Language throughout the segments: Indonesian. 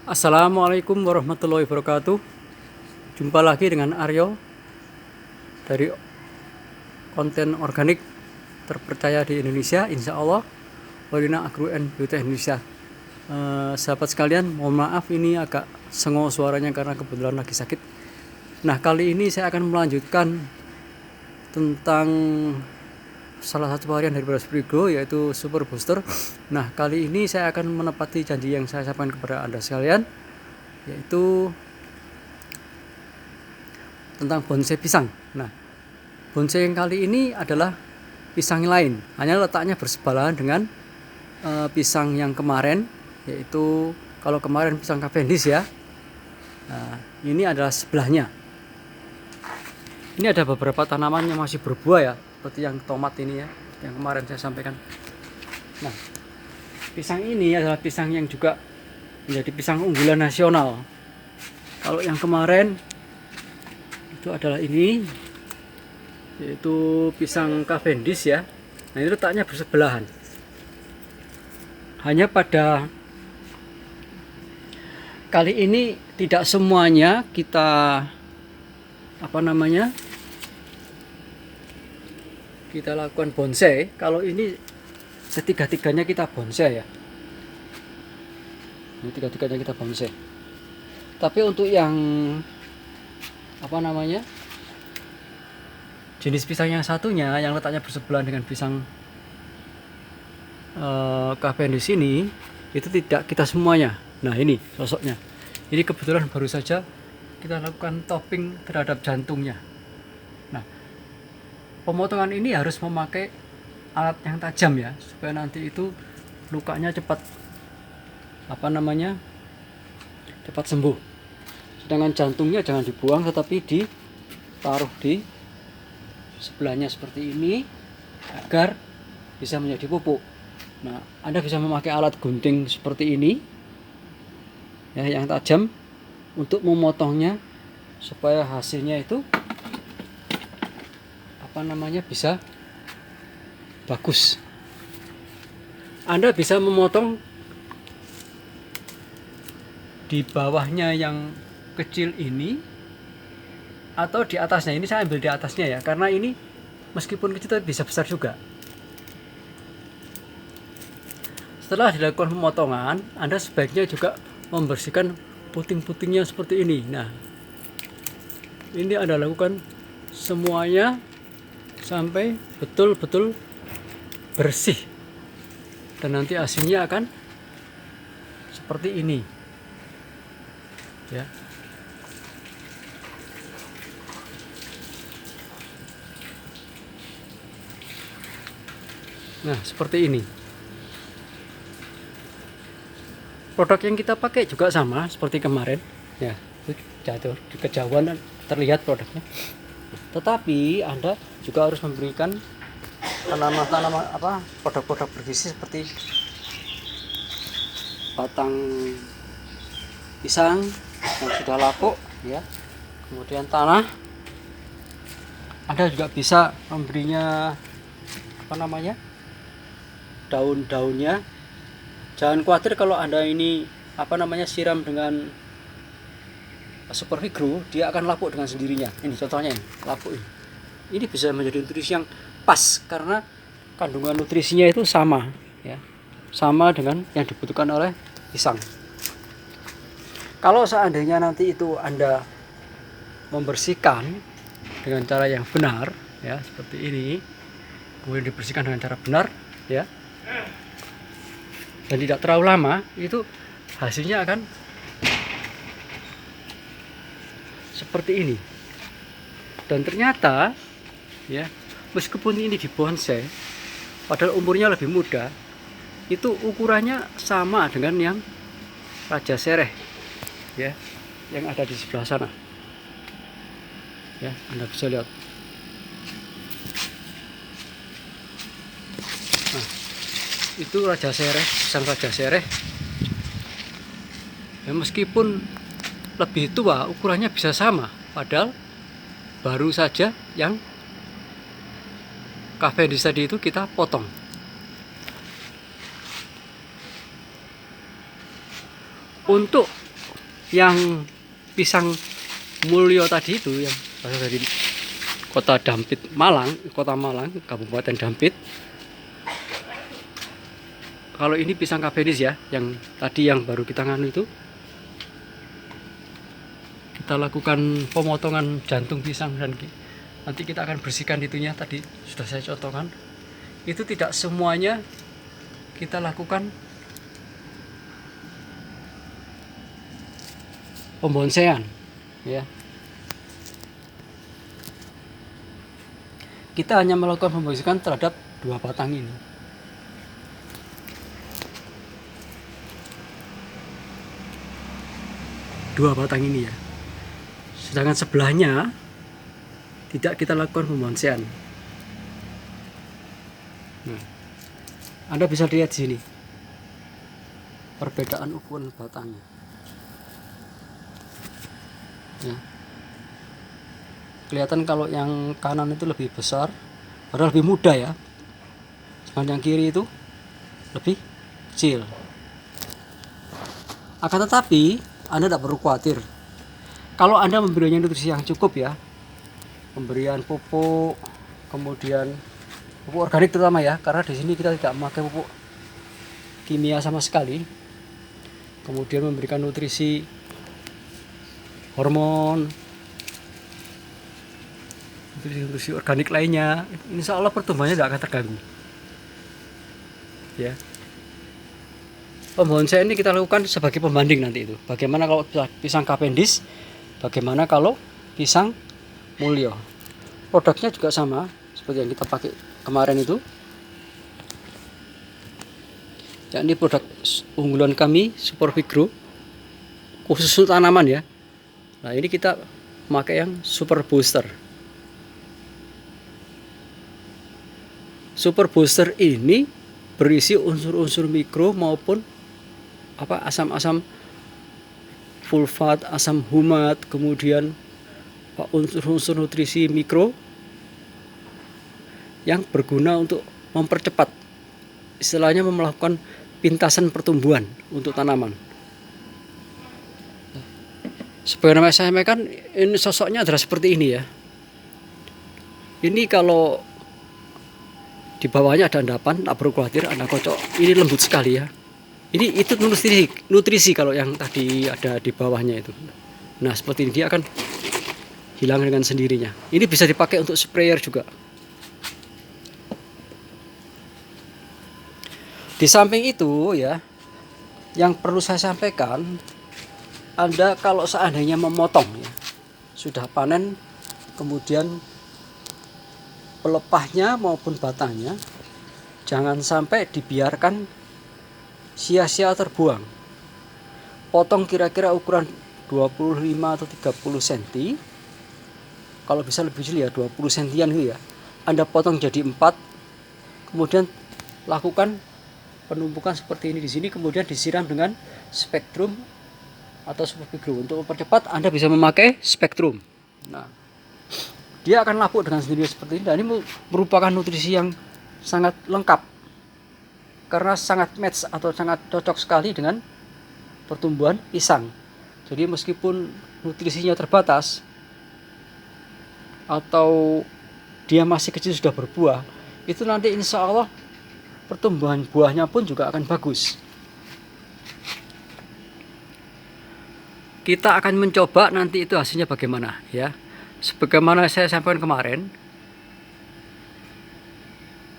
Assalamualaikum warahmatullahi wabarakatuh. Jumpa lagi dengan Aryo dari konten organik terpercaya di Indonesia, insya Allah, Warina Agro and Beauty Indonesia. Sahabat sekalian, mohon maaf ini agak sengok suaranya karena kebetulan lagi sakit. Nah, kali ini saya akan melanjutkan tentang salah satu varian dari Raspberry Grow, yaitu Super Booster. Nah, kali ini saya akan menepati janji yang saya sampaikan kepada Anda sekalian, yaitu tentang bonsai pisang. Nah, bonsai yang kali ini adalah pisang lain, hanya letaknya bersebelahan dengan pisang yang kemarin, yaitu kalau kemarin pisang Cavendish ya. Nah, ini adalah sebelahnya. Ini ada beberapa tanaman yang masih berbuah ya, seperti yang tomat ini ya, yang kemarin saya sampaikan. Nah, pisang ini adalah pisang yang juga menjadi pisang unggulan nasional. Kalau yang kemarin itu adalah ini, yaitu pisang Cavendish ya. Nah, ini letaknya bersebelahan. Hanya pada kali ini tidak semuanya kita kita lakukan bonsai. Kalau ini ketiga-tiganya kita bonsai ya. Ini tiga-tiganya kita bonsai. Tapi untuk yang jenis pisang yang satunya yang letaknya bersebelahan dengan pisang Cavendish ini, itu tidak kita semuanya. Nah, ini sosoknya. Ini kebetulan baru saja kita lakukan topping terhadap jantungnya. Nah, pemotongan ini harus memakai alat yang tajam ya, supaya nanti itu lukanya cepat cepat sembuh. Sedangkan jantungnya jangan dibuang, tetapi ditaruh di sebelahnya seperti ini agar bisa menjadi pupuk. Nah, Anda bisa memakai alat gunting seperti ini ya, yang tajam untuk memotongnya supaya hasilnya itu bisa bagus. Anda bisa memotong di bawahnya yang kecil ini atau di atasnya. Ini saya ambil di atasnya ya, karena ini meskipun kecil tapi bisa besar juga. Setelah dilakukan pemotongan, Anda sebaiknya juga membersihkan puting-putingnya seperti ini. Nah, ini Anda lakukan semuanya sampai betul-betul bersih, dan nanti hasilnya akan seperti ini ya. Nah, seperti ini. Produk yang kita pakai juga sama seperti kemarin ya, itu jatuh di kejauhan terlihat produknya. Tetapi Anda juga harus memberikan produk-produk bergizi seperti batang pisang yang sudah lapuk ya, kemudian tanah. Anda juga bisa memberinya daun-daunnya. Jangan khawatir kalau Anda ini siram dengan Super Grow, dia akan lapuk dengan sendirinya. Ini contohnya, ini lapuk ini. Ini bisa menjadi nutrisi yang pas karena kandungan nutrisinya itu sama ya. Sama dengan yang dibutuhkan oleh pisang. Kalau seandainya nanti itu Anda membersihkan dengan cara yang benar ya, seperti ini, kemudian dibersihkan dengan cara benar ya, dan tidak terlalu lama, itu hasilnya akan seperti ini. Dan ternyata ya, meskipun ini dibonsai padahal umurnya lebih muda, itu ukurannya sama dengan yang Raja Sereh ya, yang ada di sebelah sana ya. Anda bisa lihat. Nah, itu Raja Sereh, pisang Raja Sereh ya, meskipun lebih tua ukurannya bisa sama, padahal baru saja yang Cavendish tadi itu kita potong. Untuk yang pisang Mulyo tadi itu yang berasal dari kota Dampit Malang, kota Malang, Kabupaten Dampit. Kalau ini pisang Cavendish ya, yang tadi yang baru kita nganu itu, kita lakukan pemotongan jantung pisang dan nanti kita akan bersihkan itunya, tadi sudah saya contohkan. Itu tidak semuanya kita lakukan pembonsaian ya. Kita hanya melakukan pembonsaian terhadap 2 batang ini. Dua batang ini ya. Sedangkan sebelahnya tidak kita lakukan pembonsaian. Nah, Anda bisa lihat di sini perbedaan ukuran batangnya. Ya. Kelihatan kalau yang kanan itu lebih besar, padahal lebih muda ya. Sedangkan yang kiri itu lebih kecil. Akan tetapi Anda tidak perlu khawatir. Kalau Anda memberinya nutrisi yang cukup ya, pemberian pupuk, kemudian pupuk organik terutama ya, karena di sini kita tidak memakai pupuk kimia sama sekali. Kemudian memberikan nutrisi hormon, nutrisi organik lainnya, insya Allah pertumbuhannya tidak akan terganggu. Ya. Pembonsaian ini kita lakukan sebagai pembanding nanti itu. Bagaimana kalau pisang Cavendish, bagaimana kalau pisang Mulyo. Produknya juga sama seperti yang kita pakai kemarin itu. Ya, ini produk unggulan kami Super Vigro, khusus untuk tanaman ya. Nah, ini kita memakai yang Super Booster. Super Booster ini berisi unsur-unsur mikro maupun asam-asam fulfat, asam humat, kemudian unsur-unsur nutrisi mikro yang berguna untuk mempercepat, istilahnya melakukan pintasan pertumbuhan untuk tanaman. Sebagaimana saya sampaikan, ini sosoknya adalah seperti ini ya. Ini kalau di bawahnya ada endapan, tak perlu khawatir, Anda kocok. Ini lembut sekali ya. Ini itu nutrisi kalau yang tadi ada di bawahnya itu. Nah, seperti ini dia akan hilang dengan sendirinya. Ini bisa dipakai untuk sprayer juga. Di samping itu ya, yang perlu saya sampaikan, Anda kalau seandainya memotong ya, sudah panen, kemudian pelepahnya maupun batangnya jangan sampai dibiarkan sia-sia terbuang. Potong kira-kira ukuran 25 atau 30 cm. Kalau bisa lebih kecil ya 20 cm ya. Anda potong jadi 4. Kemudian lakukan penumpukan seperti ini di sini, kemudian disiram dengan Spektrum atau Super Vigro. Untuk mempercepat Anda bisa memakai Spektrum. Nah, dia akan lapuk dengan sendirinya seperti ini, dan ini merupakan nutrisi yang sangat lengkap karena sangat match atau sangat cocok sekali dengan pertumbuhan pisang. Jadi meskipun nutrisinya terbatas atau dia masih kecil sudah berbuah, itu nanti insya Allah pertumbuhan buahnya pun juga akan bagus. Kita akan mencoba nanti itu hasilnya bagaimana ya. Sebagaimana saya sampaikan kemarin,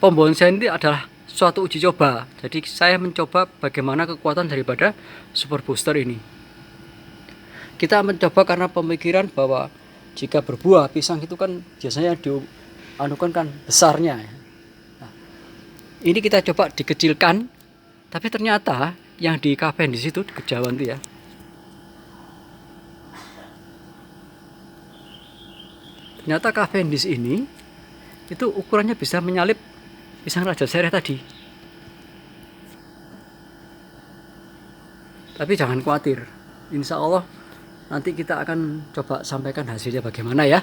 pembonsaian ini adalah suatu uji coba. Jadi saya mencoba bagaimana kekuatan daripada Super Booster ini. Kita mencoba karena pemikiran bahwa jika berbuah pisang itu kan biasanya dianukan kan besarnya. Nah, ini kita coba dikecilkan, tapi ternyata yang di Cavendish itu di kejauhan itu ya. Ternyata Cavendish ini itu ukurannya bisa menyalip pisang Raja Sereh tadi. Tapi jangan khawatir, insya Allah nanti kita akan coba sampaikan hasilnya bagaimana ya.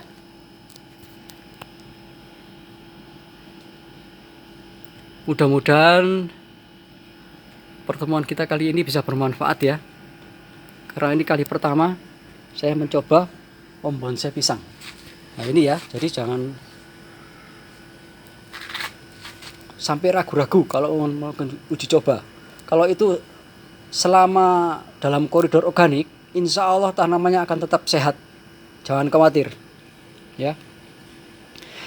Mudah-mudahan pertemuan kita kali ini bisa bermanfaat ya. Karena ini kali pertama saya mencoba membonsai pisang. Nah ini ya, jadi jangan sampai ragu-ragu kalau mau uji coba. Kalau itu selama dalam koridor organik, insya Allah tanamannya akan tetap sehat. Jangan khawatir, ya.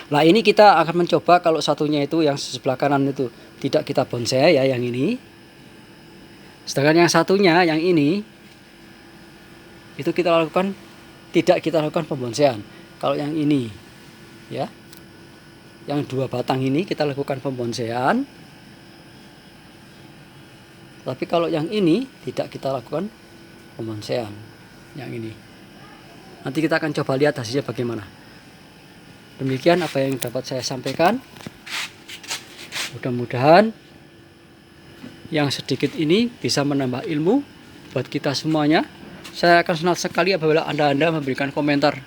Nah ini kita akan mencoba kalau satunya itu yang sebelah kanan itu tidak kita bonsai ya, yang ini. Sedangkan yang satunya yang ini itu tidak kita lakukan pembonsaian. Kalau yang ini, ya, yang 2 batang ini kita lakukan pembonsaian. Tapi kalau yang ini tidak kita lakukan pembonsaian. Yang ini. Nanti kita akan coba lihat hasilnya bagaimana. Demikian apa yang dapat saya sampaikan. Mudah-mudahan yang sedikit ini bisa menambah ilmu buat kita semuanya. Saya akan senang sekali apabila Anda memberikan komentar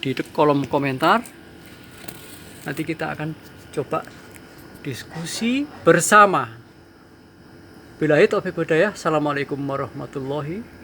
di kolom komentar. Nanti kita akan coba diskusi bersama. Billahi taufiq wal hidayah. Assalamualaikum warahmatullahi